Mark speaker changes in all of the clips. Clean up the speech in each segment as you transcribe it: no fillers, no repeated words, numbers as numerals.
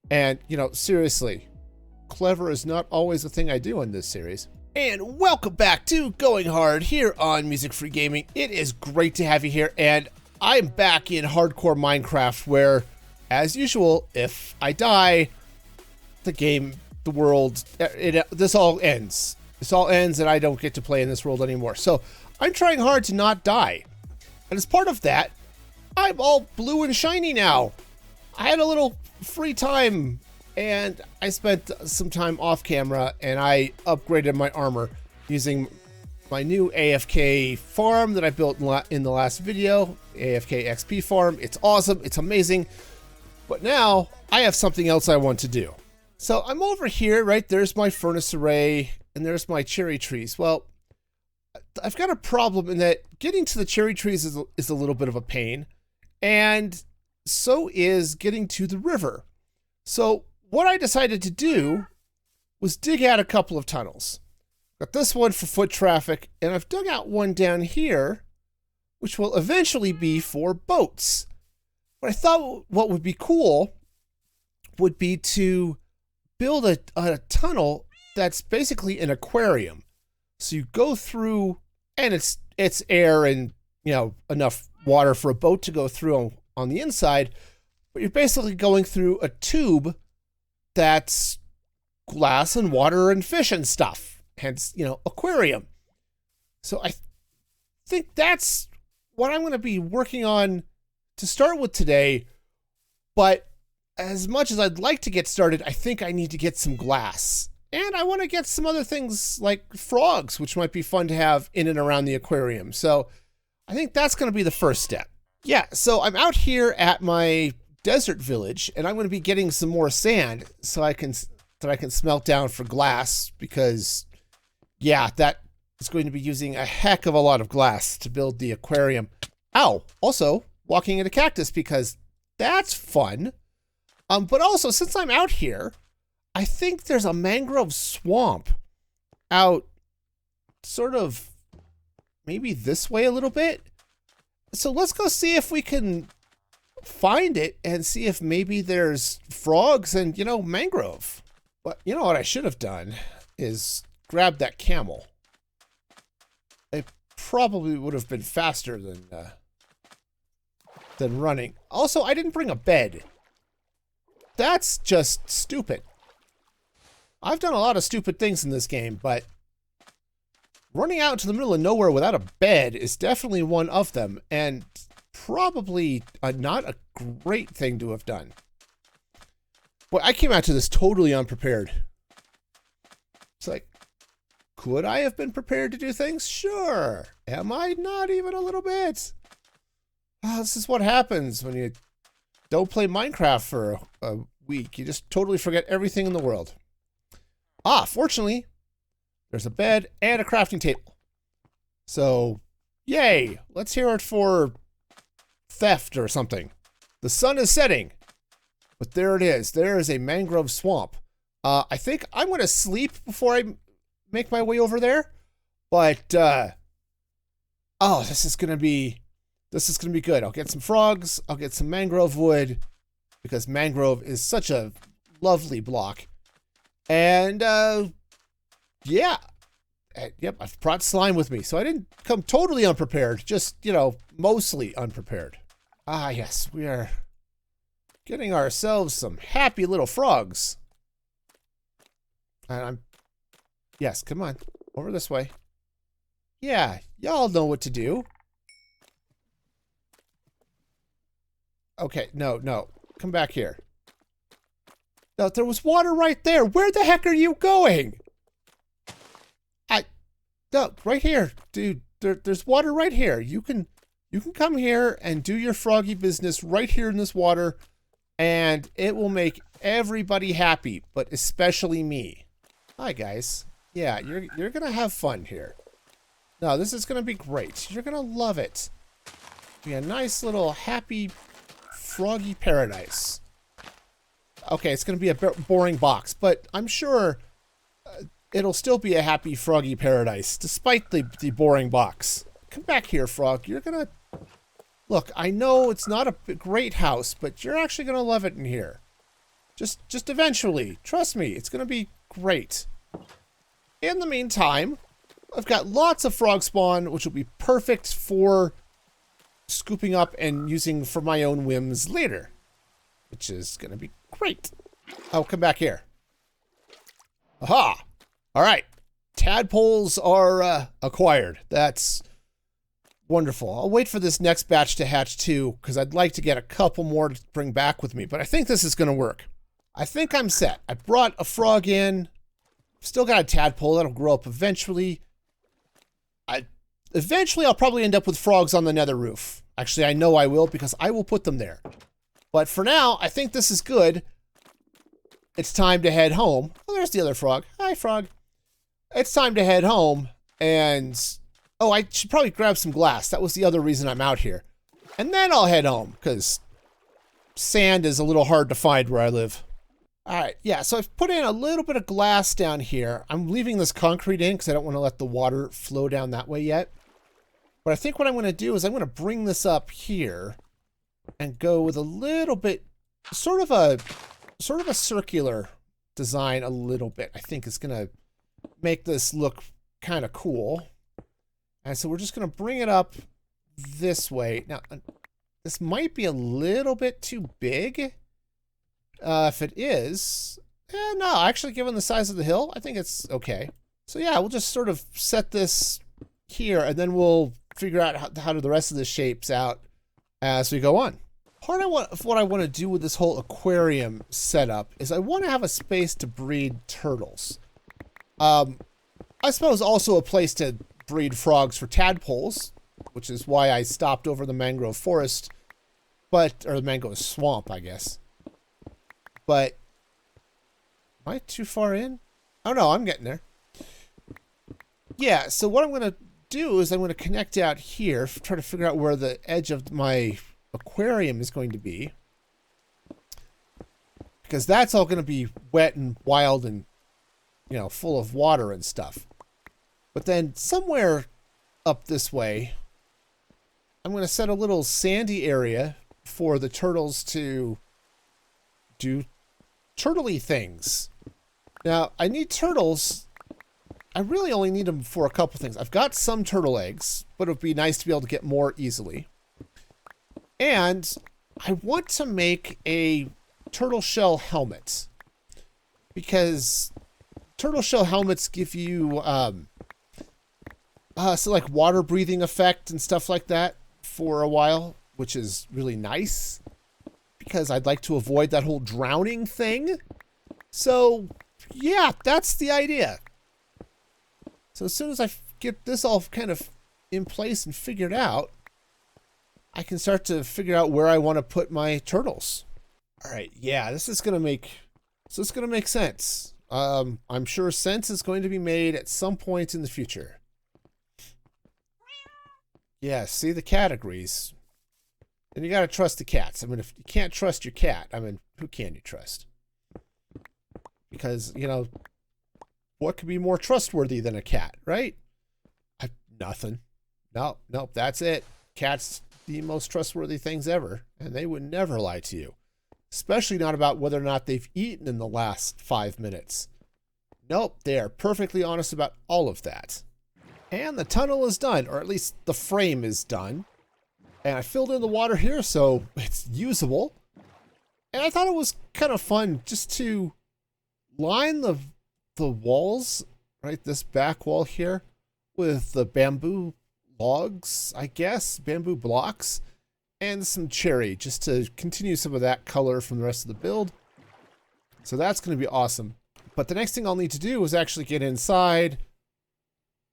Speaker 1: And, you know, seriously, clever is not always the thing I do in this series. And welcome back to Going Hard here on Music Free Gaming. It is great to have you here, and I'm back in hardcore Minecraft where, as usual, if I die, the game, the world, this all ends. This all ends and I don't get to play in this world anymore. So I'm trying hard to not die. And as part of that, I'm all blue and shiny now. I had a little free time and I spent some time off camera and I upgraded my armor using my new AFK farm that I built in the last video, AFK XP farm. It's awesome, it's amazing. But now I have something else I want to do. So I'm over here, right? There's my furnace array and there's my cherry trees. Well, I've got a problem in that getting to the cherry trees is a little bit of a pain. And so is getting to the river. So what I decided to do was dig out a couple of tunnels. Got this one for foot traffic, and I've dug out one down here, which will eventually be for boats. But I thought what would be cool would be to build a tunnel that's basically an aquarium. So you go through, and it's air and, you know, enough water for a boat to go through on the inside, but you're basically going through a tube that's glass and water and fish and stuff. Hence, you know, aquarium. So I think that's what I'm going to be working on to start with today. But as much as I'd like to get started, I think I need to get some glass. And I want to get some other things like frogs, which might be fun to have in and around the aquarium. So I think that's going to be the first step. Yeah, so I'm out here at my desert village, and I'm going to be getting some more sand so I can smelt down for glass, because yeah, that is going to be using a heck of a lot of glass to build the aquarium. Ow! Also, walking in a cactus, because that's fun. But also, since I'm out here, I think there's a mangrove swamp out sort of maybe this way a little bit. So let's go see if we can find it and see if maybe there's frogs and, you know, mangrove. But you know what I should have done is grab that camel. It probably would have been faster than running. Also, I didn't bring a bed. That's just stupid. I've done a lot of stupid things in this game, but running out into the middle of nowhere without a bed is definitely one of them, and probably not a great thing to have done. But I came out to this totally unprepared. It's like, could I have been prepared to do things? Sure. Am I? Not even a little bit. Oh, this is what happens when you don't play Minecraft for a week. You just totally forget everything in the world. Ah, fortunately, there's a bed and a crafting table. So, yay. Let's hear it for theft or something. The sun is setting. But there it is. There is a mangrove swamp. I think I'm going to sleep before I make my way over there. But, oh, this is going to be good. I'll get some frogs. I'll get some mangrove wood, because mangrove is such a lovely block. And, yeah. Yep, I've brought slime with me, so I didn't come totally unprepared, just, you know, mostly unprepared. Ah, yes, we are getting ourselves some happy little frogs. And yes, come on, over this way. Yeah, y'all know what to do. Okay, no, come back here. No, there was water right there. Where the heck are you going? No, right here, dude. There's water right here. You can come here and do your froggy business right here in this water, and it will make everybody happy, but especially me. Hi, guys. Yeah, you're gonna have fun here. No, this is gonna be great. You're gonna love it. Be a nice little happy froggy paradise. Okay, it's gonna be a boring box, but I'm sure it'll still be a happy froggy paradise, despite the boring box. Come back here, frog. You're gonna... Look, I know it's not a great house, but you're actually gonna love it in here. Just eventually. Trust me, it's gonna be great. In the meantime, I've got lots of frog spawn, which will be perfect for scooping up and using for my own whims later, which is gonna be great. Oh, come back here. Aha! All right, tadpoles are acquired. That's wonderful. I'll wait for this next batch to hatch too, because I'd like to get a couple more to bring back with me, but I think this is gonna work. I think I'm set. I brought a frog in. Still got a tadpole that'll grow up eventually. Eventually I'll probably end up with frogs on the nether roof. Actually, I know I will because I will put them there. But for now, I think this is good. It's time to head home. Oh, there's the other frog. Hi, frog. It's time to head home and... Oh, I should probably grab some glass. That was the other reason I'm out here. And then I'll head home because sand is a little hard to find where I live. All right, yeah, so I've put in a little bit of glass down here. I'm leaving this concrete in because I don't want to let the water flow down that way yet. But I think what I'm going to do is I'm going to bring this up here and go with a little bit, sort of a circular design a little bit. I think it's going to make this look kind of cool. And so we're just going to bring it up this way. Now, this might be a little bit too big. If it is, no, actually given the size of the hill, I think it's okay. So yeah, we'll just sort of set this here and then we'll figure out how do the rest of the shapes out as we go on. Part of what I want to do with this whole aquarium setup is I want to have a space to breed turtles. I suppose also a place to breed frogs for tadpoles, which is why I stopped over the mangrove forest, or the mangrove swamp, I guess. But, am I too far in? Oh no, I'm getting there. Yeah, so what I'm going to do is I'm going to connect out here, try to figure out where the edge of my aquarium is going to be. Because that's all going to be wet and wild and, you know, full of water and stuff. But then somewhere up this way, I'm going to set a little sandy area for the turtles to do turtley things. Now, I need turtles. I really only need them for a couple things. I've got some turtle eggs, but it would be nice to be able to get more easily. And I want to make a turtle shell helmet. Because turtle shell helmets give you so like water breathing effect and stuff like that for a while, which is really nice. Because I'd like to avoid that whole drowning thing. So, yeah, that's the idea. So as soon as I get this all kind of in place and figured out, I can start to figure out where I want to put my turtles. All right, yeah, this is gonna make sense. I'm sure sense is going to be made at some point in the future. Yeah, see, the cat agrees. And you gotta trust the cats. I mean, if you can't trust your cat, I mean, who can you trust? Because, you know, what could be more trustworthy than a cat, right? Nothing. Nope, that's it. Cats, the most trustworthy things ever. And they would never lie to you. Especially not about whether or not they've eaten in the last 5 minutes. Nope, they are perfectly honest about all of that. And the tunnel is done, or at least the frame is done. And I filled in the water here, so it's usable. And I thought it was kind of fun just to line the walls, right, this back wall here, with the bamboo logs, I guess, bamboo blocks, and some cherry, just to continue some of that color from the rest of the build. So that's going to be awesome. But the next thing I'll need to do is actually get inside,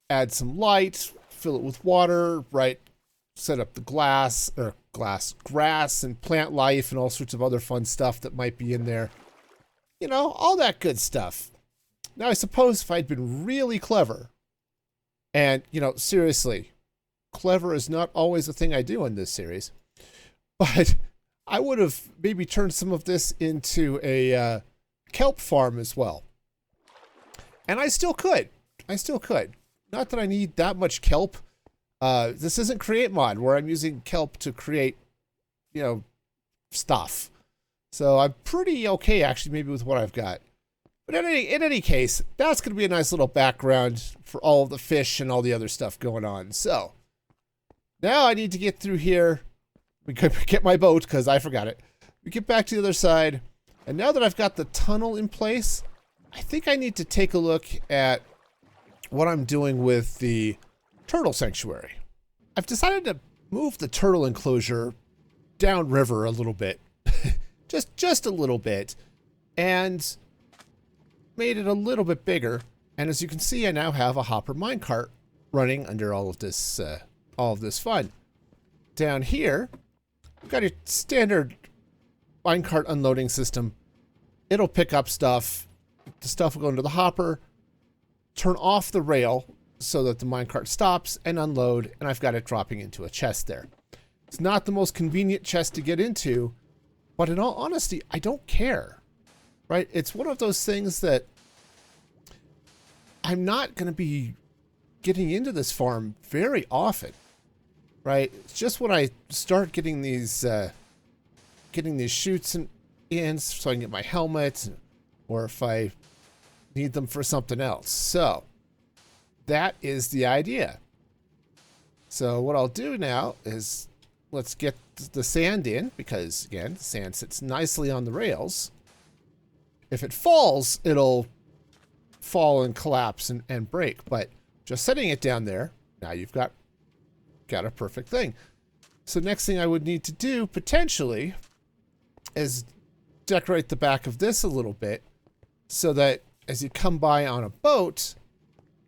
Speaker 1: add some light, fill it with water, right, set up the grass and plant life and all sorts of other fun stuff that might be in there. You know, all that good stuff. Now, I suppose if I'd been really clever, and, you know, seriously, clever is not always a thing I do in this series, but I would have maybe turned some of this into a kelp farm as well. And I still could. Not that I need that much kelp. This isn't Create Mod where I'm using kelp to create, you know, stuff. So I'm pretty okay, actually, maybe with what I've got. But in any case, that's going to be a nice little background for all of the fish and all the other stuff going on. So now I need to get through here. We could get my boat because I forgot it. We get back to the other side. And now that I've got the tunnel in place, I think I need to take a look at what I'm doing with the turtle sanctuary. I've decided to move the turtle enclosure downriver a little bit. just a little bit. And made it a little bit bigger. And as you can see, I now have a hopper minecart running under all of this fun. Down here, I've got a standard minecart unloading system. It'll pick up stuff. The stuff will go into the hopper, turn off the rail so that the minecart stops and unload, and I've got it dropping into a chest there. It's not the most convenient chest to get into, but in all honesty, I don't care, right? It's one of those things that I'm not going to be getting into this farm very often, right? It's just when I start getting these shoots in so I can get my helmet, or if I need them for something else. So that is the idea. So what I'll do now is let's get the sand in, because again, the sand sits nicely on the rails. If it falls, it'll fall and collapse and break, but just setting it down there, now you've got a perfect thing. So next thing I would need to do potentially is decorate the back of this a little bit so that as you come by on a boat,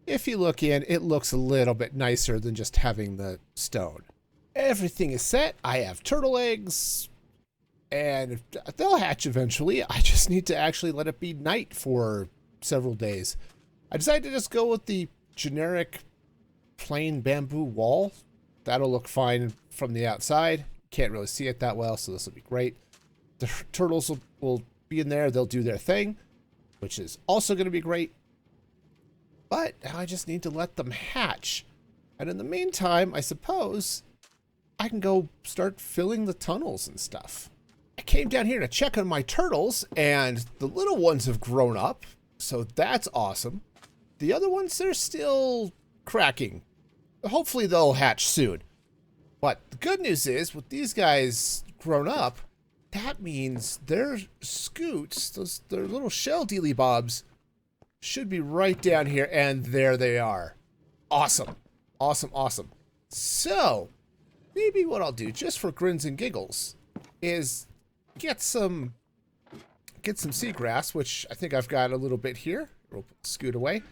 Speaker 1: if you look in, it looks a little bit nicer than just having the stone. Everything is set. I have turtle eggs, and they'll hatch eventually. I just need to actually let it be night for several days. I decided to just go with the generic plain bamboo wall. That'll look fine from the outside. Can't really see it that well, so this will be great. The turtles will be in there. They'll do their thing, which is also going to be great. But now I just need to let them hatch. And in the meantime, I suppose I can go start filling the tunnels and stuff. I came down here to check on my turtles, and the little ones have grown up, so that's awesome. The other ones, they're still cracking. Hopefully they'll hatch soon. But the good news is, with these guys grown up, that means their scoots, their little shell dealy bobs, should be right down here, and there they are. Awesome. Awesome, awesome. So, maybe what I'll do, just for grins and giggles, is get some seagrass, which I think I've got a little bit here. We'll put the scoot away.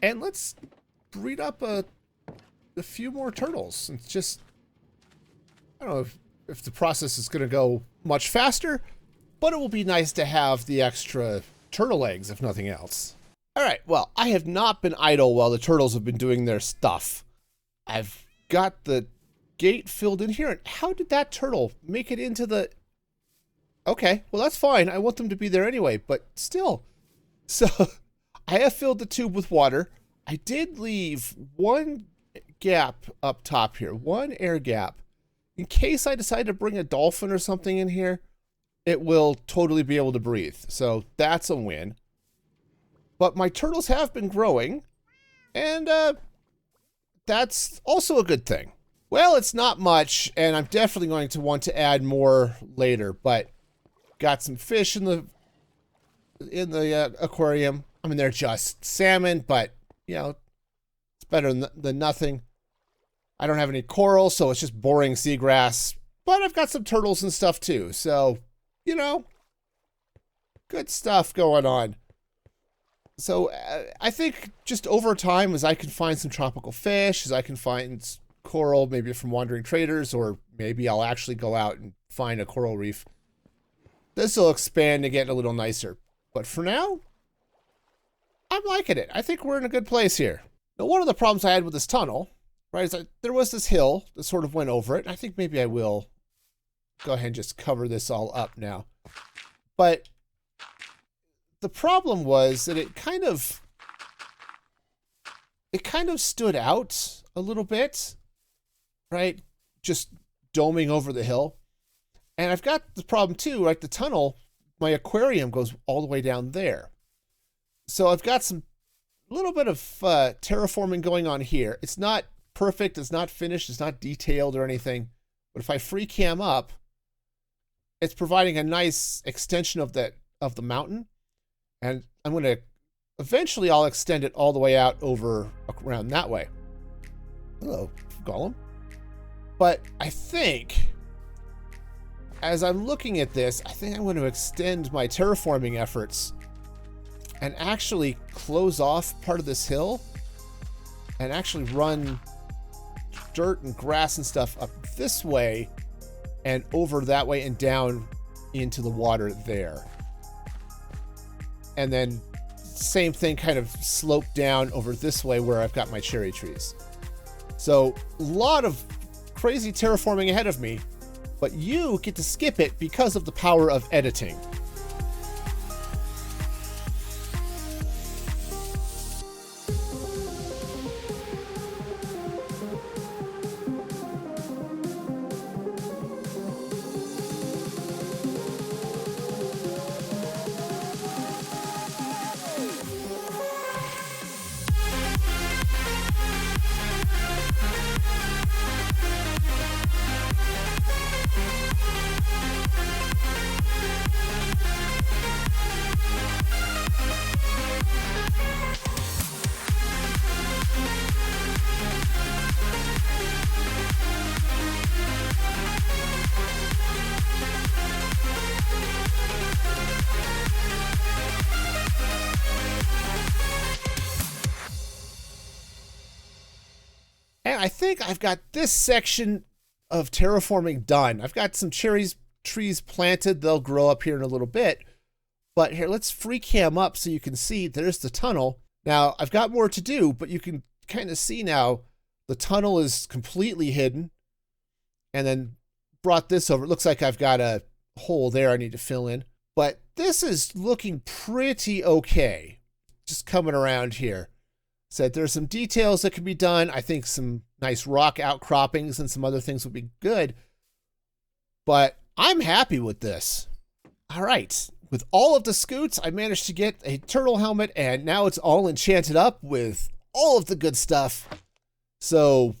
Speaker 1: And let's breed up a few more turtles. It's just, I don't know if the process is going to go much faster, but it will be nice to have the extra turtle eggs, if nothing else. All right, well, I have not been idle while the turtles have been doing their stuff. I've got the gate filled in here, and how did that turtle make it into the... Okay, well, that's fine. I want them to be there anyway, but still. So, I have filled the tube with water. I did leave one gap up top here, one air gap. In case I decide to bring a dolphin or something in here, it will totally be able to breathe. So, that's a win. But my turtles have been growing, and that's also a good thing. Well, it's not much, and I'm definitely going to want to add more later, but got some fish in the aquarium. I mean, they're just salmon, but, you know, it's better than nothing. I don't have any coral, so it's just boring seagrass, but I've got some turtles and stuff too, so, you know, good stuff going on. So I think just over time, as I can find some tropical fish, as I can find coral, maybe from wandering traders, or maybe I'll actually go out and find a coral reef, this will expand and get a little nicer. But for now, I'm liking it. I think we're in a good place here. Now, one of the problems I had with this tunnel, right, is that there was this hill that sort of went over it. I think maybe I will go ahead and just cover this all up now. But the problem was that it kind of stood out a little bit, right? Just doming over the hill. And I've got the problem too, like the tunnel, my aquarium goes all the way down there. So I've got some little bit of terraforming going on here. It's not perfect, it's not finished, it's not detailed or anything. But if I free cam up, it's providing a nice extension of the mountain. And I'm going to eventually I'll extend it all the way out over around that way. Hello, Gollum. But I think as I'm looking at this, I think I'm going to extend my terraforming efforts and actually close off part of this hill and actually run dirt and grass and stuff up this way and over that way and down into the water there. And then same thing, kind of slope down over this way where I've got my cherry trees. So a lot of crazy terraforming ahead of me, but you get to skip it because of the power of editing. And I think I've got this section of terraforming done. I've got some trees planted. They'll grow up here in a little bit. But here, let's free cam up so you can see there's the tunnel. Now, I've got more to do, but you can kind of see now the tunnel is completely hidden. And then brought this over. It looks like I've got a hole there I need to fill in. But this is looking pretty okay. Just coming around here. Said there's some details that could be done. I think some nice rock outcroppings and some other things would be good. But I'm happy with this. All right. With all of the scoots, I managed to get a turtle helmet, and now it's all enchanted up with all of the good stuff. So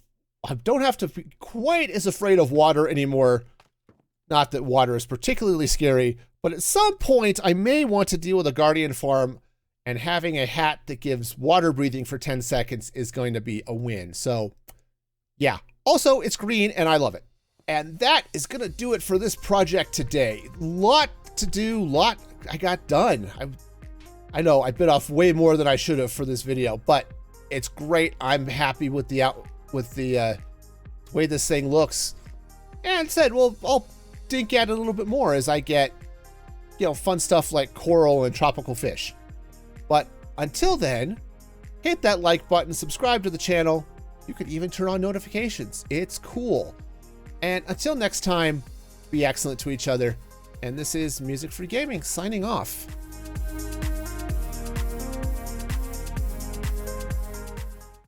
Speaker 1: I don't have to be quite as afraid of water anymore. Not that water is particularly scary, but at some point I may want to deal with a guardian farm, and having a hat that gives water breathing for 10 seconds is going to be a win. So yeah, also it's green and I love it. And that is going to do it for this project today. Lot to do, lot I got done. I know I bit off way more than I should have for this video, but it's great. I'm happy with the way this thing looks. And said, well, I'll dink at it a little bit more as I get, fun stuff like coral and tropical fish. But until then, hit that like button, subscribe to the channel. You can even turn on notifications. It's cool. And until next time, be excellent to each other. And this is Music Free Gaming signing off.